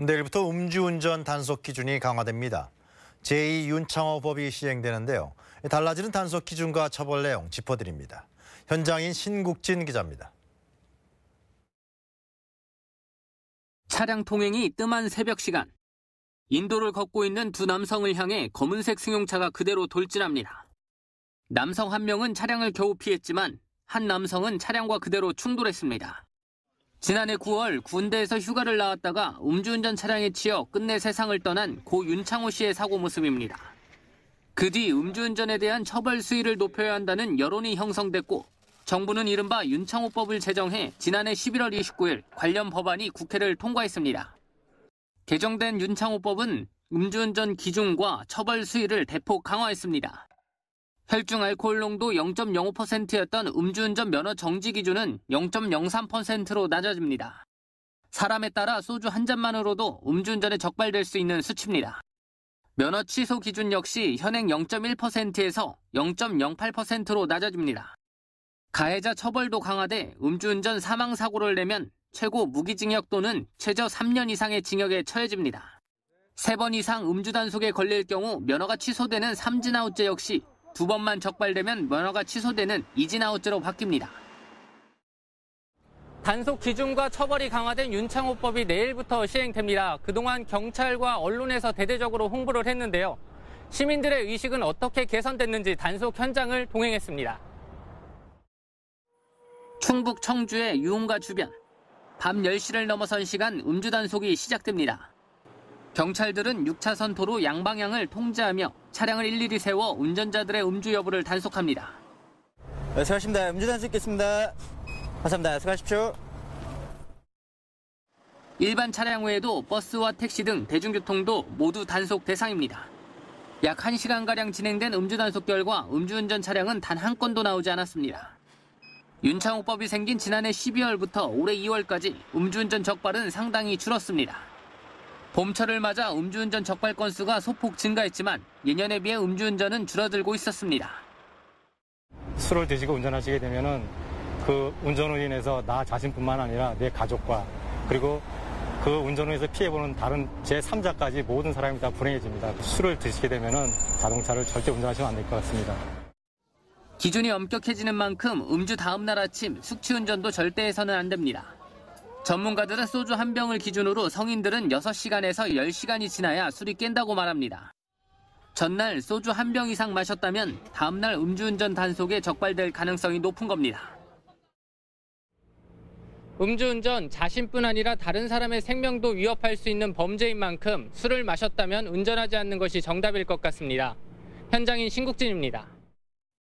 내일부터 음주운전 단속 기준이 강화됩니다. 제2윤창호법이 시행되는데요. 달라지는 단속 기준과 처벌 내용 짚어드립니다. 현장인 신국진 기자입니다. 차량 통행이 뜸한 새벽 시간. 인도를 걷고 있는 두 남성을 향해 검은색 승용차가 그대로 돌진합니다. 남성 한 명은 차량을 겨우 피했지만 한 남성은 차량과 그대로 충돌했습니다. 지난해 9월 군대에서 휴가를 나왔다가 음주운전 차량에 치여 끝내 세상을 떠난 고 윤창호 씨의 사고 모습입니다. 그 뒤 음주운전에 대한 처벌 수위를 높여야 한다는 여론이 형성됐고 정부는 이른바 윤창호법을 제정해 지난해 11월 29일 관련 법안이 국회를 통과했습니다. 개정된 윤창호법은 음주운전 기준과 처벌 수위를 대폭 강화했습니다. 혈중 알코올 농도 0.05%였던 음주운전 면허 정지 기준은 0.03%로 낮아집니다. 사람에 따라 소주 한 잔만으로도 음주운전에 적발될 수 있는 수치입니다. 면허 취소 기준 역시 현행 0.1%에서 0.08%로 낮아집니다. 가해자 처벌도 강화돼 음주운전 사망사고를 내면 최고 무기징역 또는 최저 3년 이상의 징역에 처해집니다. 3번 이상 음주 단속에 걸릴 경우 면허가 취소되는 삼진아웃죄 역시 2번만 적발되면 면허가 취소되는 이진아웃죄로 바뀝니다. 단속 기준과 처벌이 강화된 윤창호법이 내일부터 시행됩니다. 그동안 경찰과 언론에서 대대적으로 홍보를 했는데요. 시민들의 의식은 어떻게 개선됐는지 단속 현장을 동행했습니다. 충북 청주의 유흥가 주변. 밤 10시를 넘어선 시간 음주 단속이 시작됩니다. 경찰들은 6차선 도로 양방향을 통제하며 차량을 일일이 세워 운전자들의 음주 여부를 단속합니다. 네, 수고하십니다. 음주 단속 있겠습니다. 감사합니다. 수고하십시오. 일반 차량 외에도 버스와 택시 등 대중교통도 모두 단속 대상입니다. 약 1시간가량 진행된 음주 단속 결과 음주운전 차량은 단 한 건도 나오지 않았습니다. 윤창호법이 생긴 지난해 12월부터 올해 2월까지 음주운전 적발은 상당히 줄었습니다. 봄철을 맞아 음주운전 적발 건수가 소폭 증가했지만 예년에 비해 음주운전은 줄어들고 있었습니다. 술을 드시고 운전하시게 되면은 그 운전으로 인해서 나 자신뿐만 아니라 내 가족과 그리고 그 운전으로 해서 피해보는 다른 제3자까지 모든 사람이 다 불행해집니다. 술을 드시게 되면은 자동차를 절대 운전하시면 안 될 것 같습니다. 기준이 엄격해지는 만큼 음주 다음 날 아침 숙취운전도 절대 해서는 안 됩니다. 전문가들은 소주 한 병을 기준으로 성인들은 6시간에서 10시간이 지나야 술이 깬다고 말합니다. 전날 소주 한 병 이상 마셨다면 다음날 음주운전 단속에 적발될 가능성이 높은 겁니다. 음주운전 자신뿐 아니라 다른 사람의 생명도 위협할 수 있는 범죄인 만큼 술을 마셨다면 운전하지 않는 것이 정답일 것 같습니다. 현장인 신국진입니다.